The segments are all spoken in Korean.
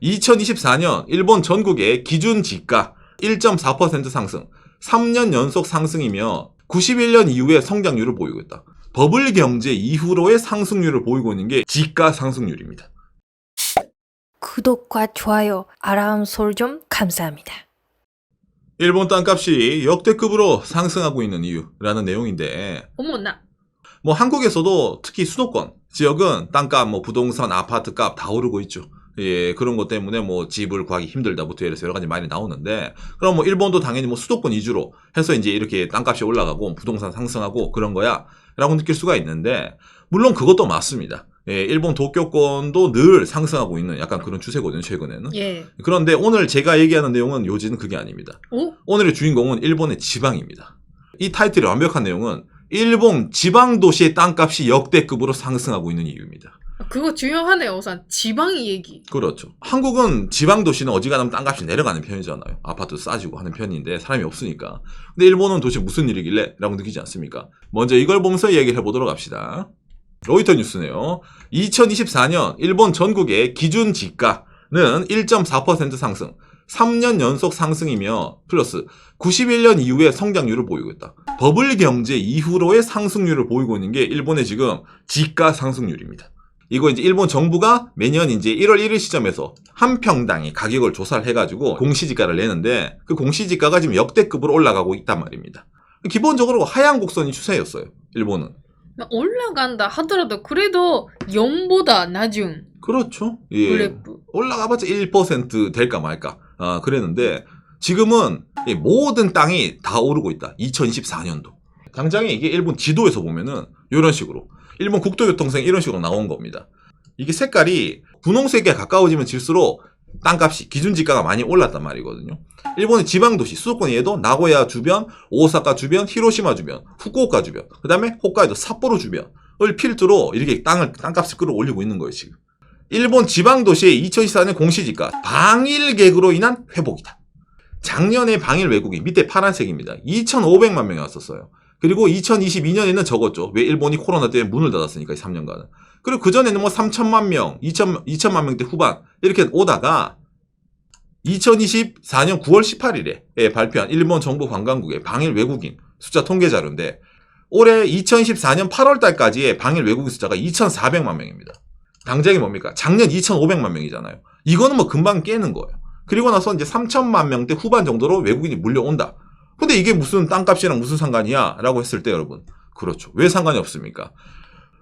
2024년 일본 전국의 기준 지가 1.4% 상승, 3년 연속 상승이며 91년 이후에 성장률을 보이고 있다. 버블 경제 이후로의 상승률을 보이고 있는 게 지가 상승률입니다. 구독과 좋아요, 알람 설정 감사합니다. 일본 땅값이 역대급으로 상승하고 있는 이유라는 내용인데, 어머나. 뭐 한국에서도 특히 수도권 지역은 땅값, 뭐 부동산, 아파트 값 다 오르고 있죠. 예, 그런 것 때문에 뭐 집을 구하기 힘들다부터 해서 여러 가지 말이 나오는데, 그럼 뭐 일본도 당연히 뭐 수도권 위주로 해서 이제 이렇게 땅값이 올라가고 부동산 상승하고 그런 거야 라고 느낄 수가 있는데, 물론 그것도 맞습니다. 예, 일본 도쿄권도 늘 상승하고 있는 약간 그런 추세거든요, 최근에는. 예. 그런데 오늘 제가 얘기하는 내용은 요지는 그게 아닙니다. 오? 오늘의 주인공은 일본의 지방입니다. 이 타이틀의 완벽한 내용은 일본 지방 도시의 땅값이 역대급으로 상승하고 있는 이유입니다. 그거 중요하네요, 우선. 지방 얘기. 그렇죠. 한국은 지방 도시는 어지간하면 땅값이 내려가는 편이잖아요. 아파트 싸지고 하는 편인데 사람이 없으니까. 근데 일본은 도대체 무슨 일이길래? 라고 느끼지 않습니까? 먼저 이걸 보면서 얘기를 해보도록 합시다. 로이터 뉴스네요. 2024년 일본 전국의 기준 지가는 1.4% 상승, 3년 연속 상승이며 플러스 91년 이후에 성장률을 보이고 있다. 버블 경제 이후로의 상승률을 보이고 있는 게 일본의 지금 지가 상승률입니다. 이거 이제 일본 정부가 매년 이제 1월 1일 시점에서 한 평당의 가격을 조사를 해가지고 공시지가를 내는데, 그 공시지가가 지금 역대급으로 올라가고 있단 말입니다. 기본적으로 하향 곡선이 추세였어요, 일본은. 올라간다 하더라도 그래도 0보다 낮은 그렇죠. 예. 그래프. 올라가봤자 1% 될까 말까. 그랬는데 지금은 모든 땅이 다 오르고 있다. 2024년도. 당장에 이게 일본 지도에서 보면은 이런 식으로 일본 국토교통성 이런 식으로 나온 겁니다. 이게 색깔이 분홍색에 가까워지면 질수록 땅값이 기준지가가 많이 올랐단 말이거든요. 일본의 지방도시 수도권에도 나고야 주변, 오사카 주변, 히로시마 주변, 후쿠오카 주변, 그 다음에 홋카이도 삿포로 주변을 필두로 이렇게 땅값을 끌어올리고 있는 거예요, 지금. 일본 지방도시의 2024년 공시지가 방일객으로 인한 회복이다. 작년에 방일 외국인, 밑에 파란색입니다. 2,500만 명이 왔었어요. 그리고 2022년에는 적었죠. 왜? 일본이 코로나 때문에 문을 닫았으니까, 3년간은. 그리고 그전에는 뭐 3천만 명, 2천만 명대 후반 이렇게 오다가 2024년 9월 18일에 발표한 일본 정부 관광국의 방일 외국인 숫자 통계 자료인데, 올해 2024년 8월 달까지의 방일 외국인 숫자가 2,400만 명입니다. 당장이 뭡니까? 작년 2,500만 명이잖아요. 이거는 뭐 금방 깨는 거예요. 그리고 나서 이제 3천만 명대 후반 정도로 외국인이 물려온다. 근데 이게 무슨 땅값이랑 무슨 상관이야? 라고 했을 때 여러분, 그렇죠. 왜 상관이 없습니까?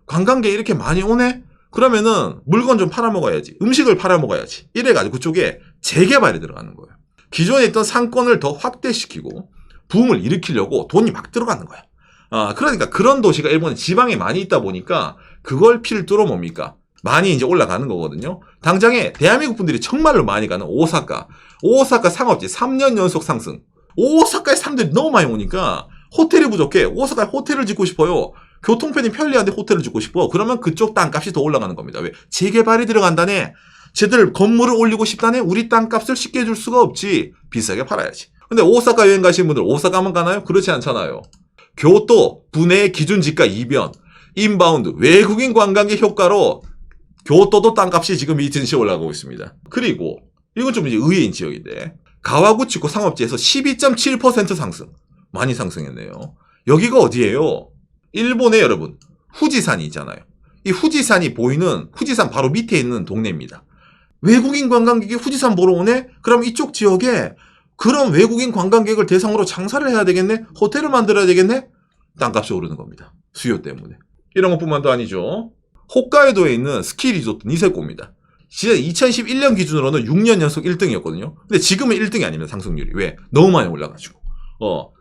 관광객 이렇게 많이 오네? 그러면은 물건 좀 팔아먹어야지. 음식을 팔아먹어야지. 이래가지고 그쪽에 재개발이 들어가는 거예요. 기존에 있던 상권을 더 확대시키고 붐을 일으키려고 돈이 막 들어가는 거야. 그러니까 그런 도시가 일본의 지방에 많이 있다 보니까 그걸 필두로 뭡니까? 많이 이제 올라가는 거거든요. 당장에 대한민국 분들이 정말로 많이 가는 오사카 상업지 3년 연속 상승. 오사카에 사람들이 너무 많이 오니까 호텔이 부족해. 오사카에 호텔을 짓고 싶어요. 교통편이 편리한데 호텔을 짓고 싶어. 그러면 그쪽 땅값이 더 올라가는 겁니다. 왜? 재개발이 들어간다네. 쟤들 건물을 올리고 싶다네. 우리 땅값을 쉽게 줄 수가 없지. 비싸게 팔아야지. 근데 오사카 여행 가시는 분들 오사카만 가나요? 그렇지 않잖아요. 교토, 부내 기준지가 이변, 인바운드, 외국인 관광객 효과로 교토도 땅값이 지금 미친듯이 올라가고 있습니다. 그리고 이건 좀 이제 의외인 지역인데, 가와구치코 상업지에서 12.7% 상승. 많이 상승했네요. 여기가 어디예요? 일본에 여러분, 후지산이 있잖아요. 이 후지산이 보이는 후지산 바로 밑에 있는 동네입니다. 외국인 관광객이 후지산 보러 오네? 그럼 이쪽 지역에 그런 외국인 관광객을 대상으로 장사를 해야 되겠네? 호텔을 만들어야 되겠네? 땅값이 오르는 겁니다. 수요 때문에. 이런 것뿐만도 아니죠. 홋카이도에 있는 스키 리조트 니세코입니다. 지난 2011년 기준으로는 6년 연속 1등이었거든요. 근데 지금은 1등이 아닙니다, 상승률이. 왜? 너무 많이 올라가지고.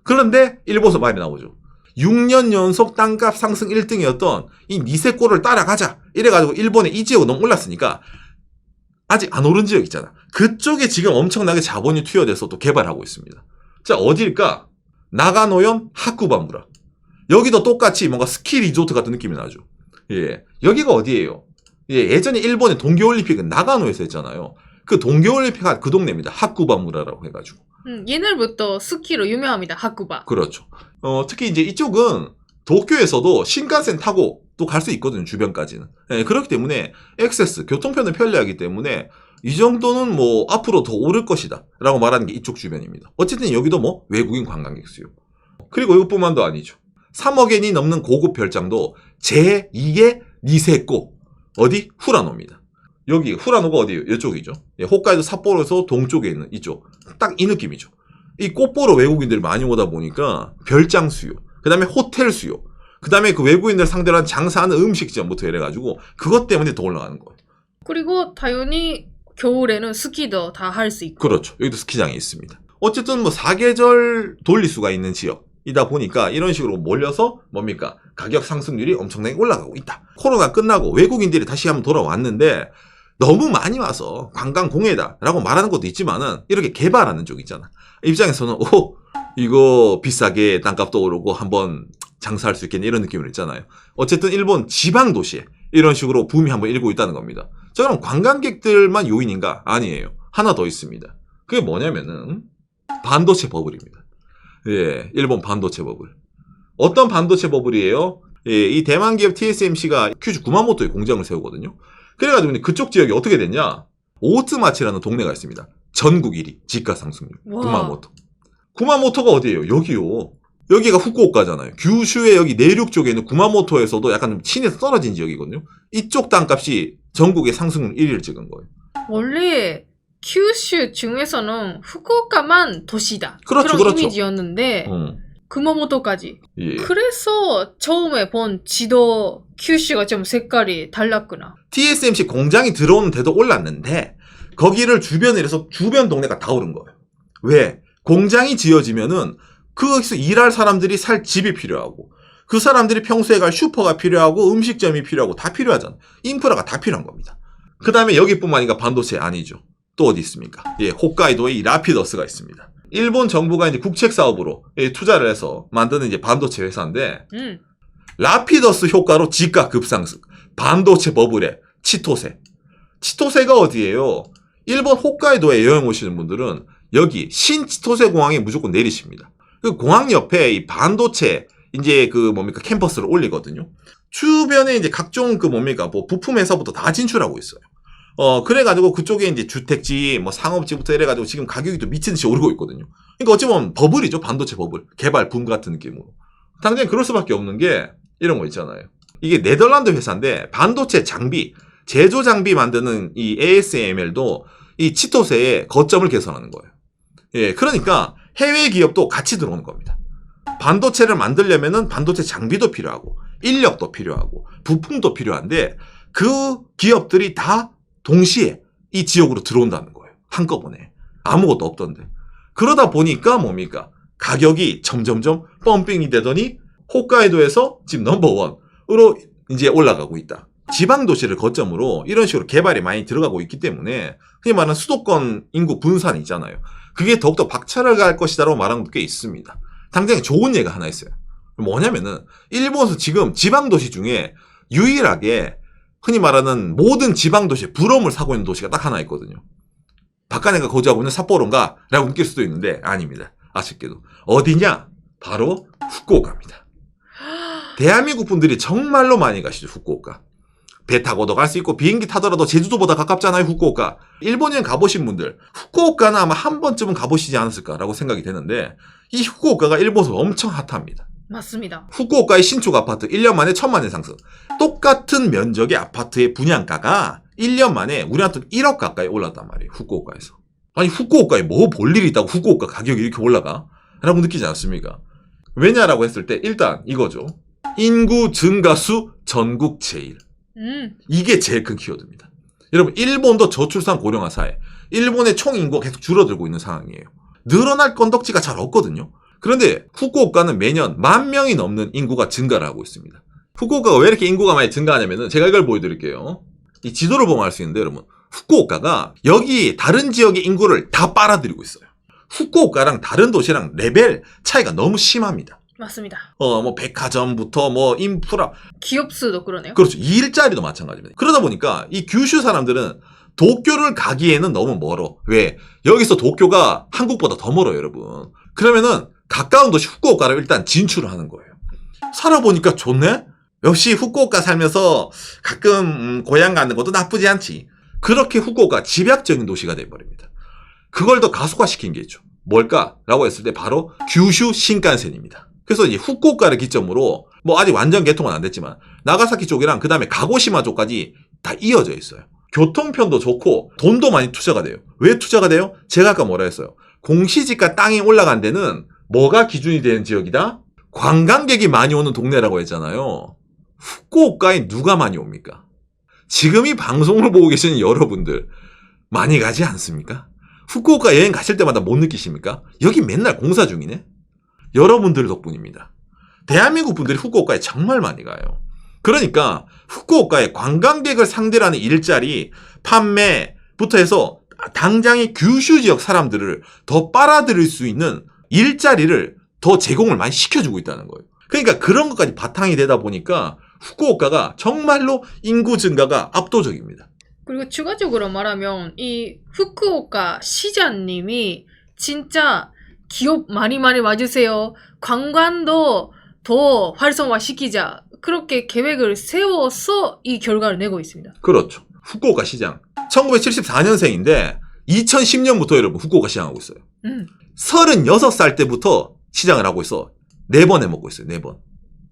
그런데 일본에서 말이 나오죠. 6년 연속 땅값 상승 1등이었던 이 니세코를 따라가자. 이래가지고 일본의 이 지역은 너무 올랐으니까 아직 안 오른 지역 있잖아. 그쪽에 지금 엄청나게 자본이 투여돼서 또 개발하고 있습니다. 자, 어딜까? 나가노현 하쿠바무라. 여기도 똑같이 뭔가 스키 리조트 같은 느낌이 나죠. 예. 여기가 어디예요? 예, 예전에 일본의 동계올림픽은 나가노에서 했잖아요. 그 동계올림픽 그 동네입니다. 하쿠바무라라고 해가지고. 옛날부터 스키로 유명합니다. 하쿠바. 그렇죠. 특히 이제 이쪽은 도쿄에서도 신칸센 타고 또 갈 수 있거든요. 주변까지는. 예, 그렇기 때문에 액세스, 교통편은 편리하기 때문에 이 정도는 뭐 앞으로 더 오를 것이다 라고 말하는 게 이쪽 주변입니다. 어쨌든 여기도 뭐 외국인 관광객 수요. 그리고 이것뿐만도 아니죠. 3억엔이 넘는 고급 별장도 제2의 니세코 어디? 후라노입니다. 여기 후라노가 어디예요? 이쪽이죠. 예, 홋카이도 삿포로에서 동쪽에 있는 이쪽. 딱 이 느낌이죠. 이 꽃 보러 외국인들이 많이 오다 보니까 별장 수요, 그 다음에 호텔 수요, 그 다음에 그 외국인들 상대로 한 장사하는 음식점부터 이래가지고 그것 때문에 더 올라가는 거예요. 그리고 당연히 겨울에는 스키도 다 할 수 있고. 그렇죠. 여기도 스키장이 있습니다. 어쨌든 뭐 사계절 돌릴 수가 있는 지역이다 보니까 이런 식으로 몰려서 뭡니까? 가격 상승률이 엄청나게 올라가고 있다. 코로나 끝나고 외국인들이 다시 한번 돌아왔는데 너무 많이 와서 관광공해다라고 말하는 것도 있지만은 이렇게 개발하는 쪽 있잖아. 입장에서는 이거 비싸게 땅값도 오르고 한번 장사할 수 있겠네 이런 느낌으로 있잖아요. 어쨌든 일본 지방 도시에 이런 식으로 붐이 한번 일고 있다는 겁니다. 자, 그럼 관광객들만 요인인가? 아니에요. 하나 더 있습니다. 그게 뭐냐면은 반도체 버블입니다. 예, 일본 반도체 버블. 어떤 반도체 버블이에요? 예, 이 대만 기업 TSMC가 큐슈 구마모토에 공장을 세우거든요. 그래가지고 그쪽 지역이 어떻게 됐냐? 오츠마치라는 동네가 있습니다. 전국 1위 지가 상승률. 와. 구마모토. 구마모토가 어디예요? 여기요. 여기가 후쿠오카잖아요. 규슈의 여기 내륙 쪽에 있는 구마모토에서도 약간 좀 친해서 떨어진 지역이거든요. 이쪽 땅값이 전국의 상승률 1위를 찍은 거예요. 원래 큐슈 중에서는 후쿠오카만 도시다. 그렇죠, 그런 그렇죠. 이미지였는데 구마모토까지. 예. 그래서 처음에 본 지도 큐슈가 좀 색깔이 달랐구나. TSMC 공장이 들어오는 데도 올랐는데 거기를 주변에 이래서 주변 동네가 다 오른 거예요. 왜? 공장이 지어지면은 거기서 일할 사람들이 살 집이 필요하고 그 사람들이 평소에 갈 슈퍼가 필요하고 음식점이 필요하고 다 필요하잖아. 인프라가 다 필요한 겁니다. 그 다음에 여기뿐만 아니라 반도체 아니죠. 또 어디 있습니까? 예, 홋카이도에 이 라피더스가 있습니다. 일본 정부가 이제 국책 사업으로 투자를 해서 만드는 이제 반도체 회사인데 라피더스 효과로 지가 급상승, 반도체 버블에 치토세. 치토세가 어디예요? 일본 홋카이도에 여행 오시는 분들은 여기 신치토세 공항에 무조건 내리십니다. 그 공항 옆에 이 반도체 이제 그 뭡니까 캠퍼스를 올리거든요. 주변에 이제 각종 그 뭡니까 뭐 부품 회사부터 다 진출하고 있어요. 그래가지고 그쪽에 이제 주택지, 뭐 상업지부터 이래가지고 지금 가격이 또 미친 듯이 오르고 있거든요. 그러니까 어찌 보면 버블이죠. 반도체 버블. 개발 붐 같은 느낌으로. 당장 그럴 수밖에 없는 게 이런 거 있잖아요. 이게 네덜란드 회사인데 반도체 장비, 제조 장비 만드는 이 ASML도 이 치토세의 거점을 개선하는 거예요. 예, 그러니까 해외 기업도 같이 들어오는 겁니다. 반도체를 만들려면은 반도체 장비도 필요하고, 인력도 필요하고, 부품도 필요한데 그 기업들이 다 동시에 이 지역으로 들어온다는 거예요. 한꺼번에. 아무것도 없던데. 그러다 보니까 뭡니까? 가격이 점점점 펌핑이 되더니 홋카이도에서 지금 넘버원으로 이제 올라가고 있다. 지방 도시를 거점으로 이런 식으로 개발이 많이 들어가고 있기 때문에 흔히 말하는 수도권 인구 분산이 있잖아요. 그게 더욱더 박차를 가할 것이다라고 말하는 것도 꽤 있습니다. 당장 좋은 예가 하나 있어요. 뭐냐면은 일본에서 지금 지방 도시 중에 유일하게 흔히 말하는 모든 지방 도시에 부러움을 사고 있는 도시가 딱 하나 있거든요. 박간애가 거주하고 있는 삿포로인가? 라고 느낄 수도 있는데 아닙니다. 아쉽게도. 어디냐? 바로 후쿠오카입니다. 대한민국 분들이 정말로 많이 가시죠. 후쿠오카. 배 타고도 갈 수 있고 비행기 타더라도 제주도보다 가깝잖아요. 후쿠오카. 일본 여행 가보신 분들 후쿠오카는 아마 한 번쯤은 가보시지 않았을까라고 생각이 되는데 이 후쿠오카가 일본에서 엄청 핫합니다. 맞습니다. 후쿠오카의 신축 아파트 1년 만에 1,000만 원 상승. 똑같은 면적의 아파트의 분양가가 1년 만에 우리한테 1억 가까이 올랐단 말이에요. 후쿠오카에서. 아니 후쿠오카에 뭐 볼 일이 있다고 후쿠오카 가격이 이렇게 올라가? 라고 느끼지 않습니까? 왜냐라고 했을 때 일단 이거죠. 인구 증가수 전국 제일. 이게 제일 큰 키워드입니다. 여러분 일본도 저출산 고령화 사회. 일본의 총 인구가 계속 줄어들고 있는 상황이에요. 늘어날 건덕지가 잘 없거든요. 그런데 후쿠오카는 매년 10,000명이 넘는 인구가 증가를 하고 있습니다. 후쿠오카가 왜 이렇게 인구가 많이 증가하냐면은 제가 이걸 보여드릴게요. 이 지도를 보면 알 수 있는데 여러분 후쿠오카가 여기 다른 지역의 인구를 다 빨아들이고 있어요. 후쿠오카랑 다른 도시랑 레벨 차이가 너무 심합니다. 맞습니다. 뭐 백화점부터 뭐 인프라 기업 수도 그러네요. 그렇죠. 일자리도 마찬가지입니다. 그러다 보니까 이 규슈 사람들은 도쿄를 가기에는 너무 멀어. 왜? 여기서 도쿄가 한국보다 더 멀어요, 여러분. 그러면은 가까운 도시 후쿠오카를 일단 진출을 하는 거예요. 살아보니까 좋네? 역시 후쿠오카 살면서 가끔 고향 가는 것도 나쁘지 않지. 그렇게 후쿠오카 집약적인 도시가 돼버립니다. 그걸 더 가속화시킨 게 있죠. 뭘까라고 했을 때 바로 규슈 신칸센입니다. 그래서 이제 후쿠오카를 기점으로 뭐 아직 완전 개통은 안 됐지만 나가사키 쪽이랑 그 다음에 가고시마 쪽까지 다 이어져 있어요. 교통편도 좋고 돈도 많이 투자가 돼요. 왜 투자가 돼요? 제가 아까 뭐라 했어요? 공시지가 땅이 올라간 데는 뭐가 기준이 되는 지역이다? 관광객이 많이 오는 동네라고 했잖아요. 후쿠오카에 누가 많이 옵니까? 지금 이 방송을 보고 계시는 여러분들 많이 가지 않습니까? 후쿠오카 여행 가실 때마다 못 느끼십니까? 여기 맨날 공사 중이네? 여러분들 덕분입니다. 대한민국 분들이 후쿠오카에 정말 많이 가요. 그러니까 후쿠오카에 관광객을 상대로 하는 일자리, 판매부터 해서 당장의 규슈 지역 사람들을 더 빨아들일 수 있는 일자리를 더 제공을 많이 시켜주고 있다는 거예요. 그러니까 그런 것까지 바탕이 되다 보니까 후쿠오카가 정말로 인구 증가가 압도적입니다. 그리고 추가적으로 말하면 이 후쿠오카 시장님이 진짜 기업 많이 와주세요. 관광도 더 활성화시키자. 그렇게 계획을 세워서 이 결과를 내고 있습니다. 그렇죠. 후쿠오카 시장. 1974년생인데 2010년부터 여러분 후쿠오카 시장하고 있어요. 36살 때부터 시장을 하고 있어. 4번 해먹고 있어요. 4번.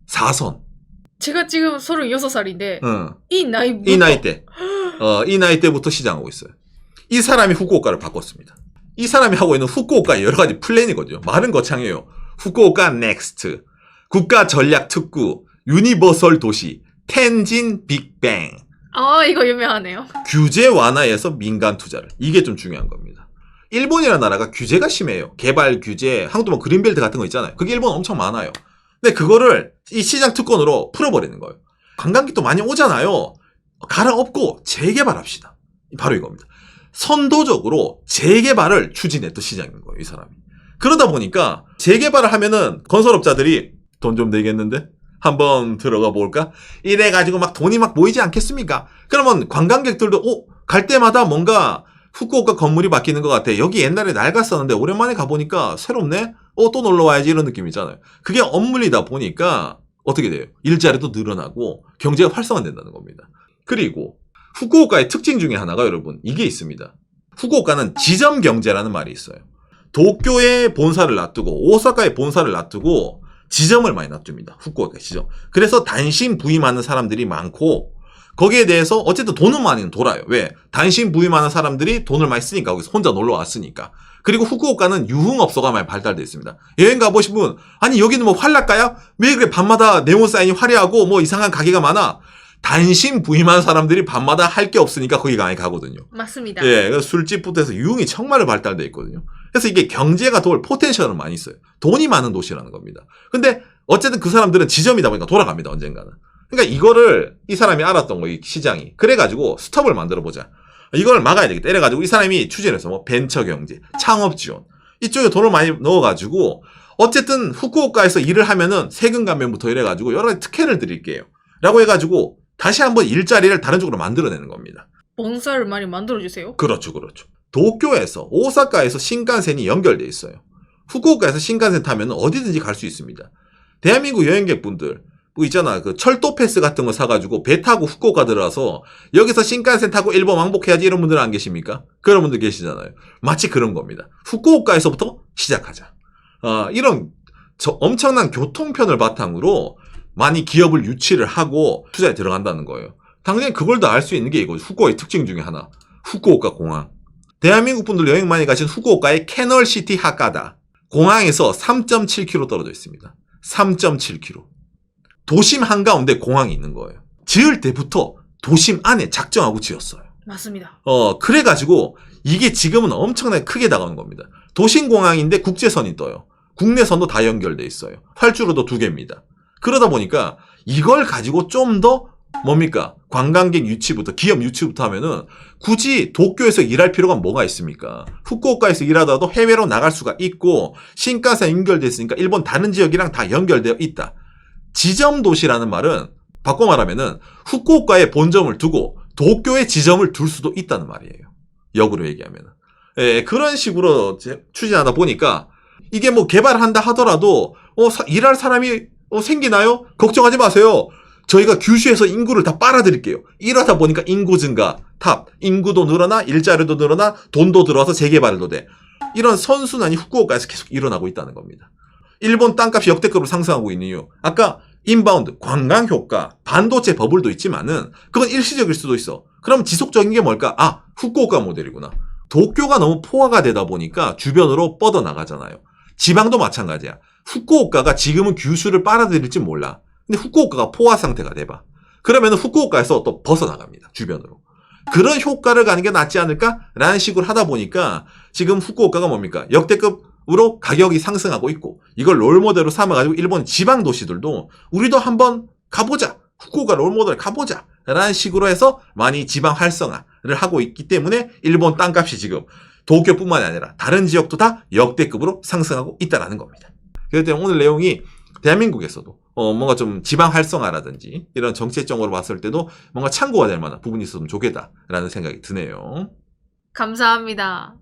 4선. 제가 지금 36살인데 이 나이부터 이 나이 때. 이 나이 때부터 시장하고 있어요. 이 사람이 후쿠오카를 바꿨습니다. 이 사람이 하고 있는 후쿠오카의 여러 가지 플랜이거든요. 말은 거창해요. 후쿠오카 넥스트, 국가 전략 특구, 유니버설 도시, 텐진 빅뱅. 이거 유명하네요. 규제 완화에서 민간 투자를. 이게 좀 중요한 겁니다. 일본이라는 나라가 규제가 심해요. 개발 규제, 한국도 뭐 그린벨트 같은 거 있잖아요. 그게 일본 엄청 많아요. 근데 그거를 이 시장 특권으로 풀어버리는 거예요. 관광객도 많이 오잖아요. 갈아엎고 재개발합시다. 바로 이겁니다. 선도적으로 재개발을 추진했던 시장인 거예요, 이 사람이. 그러다 보니까 재개발을 하면은 건설업자들이 돈 좀 되겠는데? 한번 들어가 볼까? 이래가지고 막 돈이 막 모이지 않겠습니까? 그러면 관광객들도 갈 때마다 뭔가 후쿠오카 건물이 바뀌는 것 같아. 여기 옛날에 낡았었는데 오랜만에 가보니까 새롭네? 또 놀러 와야지 이런 느낌이잖아요. 그게 엇물리다 보니까 어떻게 돼요? 일자리도 늘어나고 경제가 활성화된다는 겁니다. 그리고 후쿠오카의 특징 중에 하나가 여러분 이게 있습니다. 후쿠오카는 지점 경제라는 말이 있어요. 도쿄에 본사를 놔두고 오사카에 본사를 놔두고 지점을 많이 놔둡니다. 후쿠오카 지점. 그래서 단신 부임하는 사람들이 많고 거기에 대해서 어쨌든 돈은 많이 돌아요. 왜? 단신 부임하는 사람들이 돈을 많이 쓰니까 거기서 혼자 놀러 왔으니까. 그리고 후쿠오카는 유흥업소가 많이 발달되어 있습니다. 여행 가보신 분 아니 여기는 뭐 활락가야? 왜 그래 밤마다 네온사인이 화려하고 뭐 이상한 가게가 많아? 단신 부임한 사람들이 밤마다 할 게 없으니까 거기 많이 가거든요. 맞습니다. 예, 그래서 술집부터 해서 유흥이 정말 발달되어 있거든요. 그래서 이게 경제가 돌 포텐셜은 많이 있어요. 돈이 많은 도시라는 겁니다. 근데 어쨌든 그 사람들은 지점이다 보니까 돌아갑니다, 언젠가는. 그러니까 이거를 이 사람이 알았던 거예요, 이 시장이. 그래가지고 스톱을 만들어보자. 이걸 막아야 되겠다. 이래가지고 이 사람이 추진해서 뭐 벤처 경제, 창업 지원 이쪽에 돈을 많이 넣어가지고 어쨌든 후쿠오카에서 일을 하면은 세금 감면부터 이래가지고 여러 가지 특혜를 드릴게요. 라고 해가지고 다시 한번 일자리를 다른 쪽으로 만들어내는 겁니다. 본사를 많이 만들어주세요. 그렇죠. 도쿄에서 오사카에서 신칸센이 연결돼 있어요. 후쿠오카에서 신칸센 타면 어디든지 갈 수 있습니다. 대한민국 여행객분들 뭐 있잖아 그 철도 패스 같은 거 사가지고 배 타고 후쿠오카 들어와서 여기서 신칸센 타고 일본 왕복해야지 이런 분들은 안 계십니까? 그런 분들 계시잖아요. 마치 그런 겁니다. 후쿠오카에서부터 시작하자. 이런 엄청난 교통편을 바탕으로 많이 기업을 유치를 하고 투자에 들어간다는 거예요. 당연히 그걸 다 알 수 있는 게 이거 후쿠오카의 특징 중에 하나. 후쿠오카 공항. 대한민국 분들 여행 많이 가신 후쿠오카의 캐널시티 하카다. 공항에서 3.7km 떨어져 있습니다. 3.7km. 도심 한가운데 공항이 있는 거예요. 지을 때부터 도심 안에 작정하고 지었어요. 맞습니다. 그래가지고 이게 지금은 엄청나게 크게 다가오는 겁니다. 도심 공항인데 국제선이 떠요. 국내선도 다 연결돼 있어요. 활주로도 2개입니다. 그러다 보니까 이걸 가지고 좀 더 뭡니까? 관광객 유치부터 기업 유치부터 하면은 굳이 도쿄에서 일할 필요가 뭐가 있습니까? 후쿠오카에서 일하다도 해외로 나갈 수가 있고 신칸센 연결돼 있으니까 일본 다른 지역이랑 다 연결되어 있다. 지점 도시라는 말은 바꿔 말하면은 후쿠오카에 본점을 두고 도쿄에 지점을 둘 수도 있다는 말이에요. 역으로 얘기하면은. 그런 식으로 추진하다 보니까 이게 뭐 개발한다 하더라도 일할 사람이 생기나요? 걱정하지 마세요. 저희가 규슈에서 인구를 다 빨아들일게요. 이러다 보니까 인구 증가, 탑, 인구도 늘어나, 일자리도 늘어나, 돈도 들어와서 재개발도 돼. 이런 선순환이 후쿠오카에서 계속 일어나고 있다는 겁니다. 일본 땅값이 역대급으로 상승하고 있는 이유. 아까 인바운드, 관광 효과, 반도체 버블도 있지만은 그건 일시적일 수도 있어. 그럼 지속적인 게 뭘까? 아, 후쿠오카 모델이구나. 도쿄가 너무 포화가 되다 보니까 주변으로 뻗어나가잖아요. 지방도 마찬가지야. 후쿠오카가 지금은 규슈를 빨아들일지 몰라. 근데 후쿠오카가 포화 상태가 돼봐. 그러면 후쿠오카에서 또 벗어나갑니다. 주변으로. 그런 효과를 가는 게 낫지 않을까라는 식으로 하다 보니까 지금 후쿠오카가 뭡니까? 역대급으로 가격이 상승하고 있고 이걸 롤모델로 삼아가지고 일본 지방 도시들도 우리도 한번 가보자. 후쿠오카 롤모델 가보자. 라는 식으로 해서 많이 지방 활성화를 하고 있기 때문에 일본 땅값이 지금 도쿄뿐만 아니라 다른 지역도 다 역대급으로 상승하고 있다는 겁니다. 그렇기 때문에 오늘 내용이 대한민국에서도 뭔가 좀 지방 활성화라든지 이런 정책적으로 봤을 때도 뭔가 참고가 될 만한 부분이 있었으면 좋겠다라는 생각이 드네요. 감사합니다.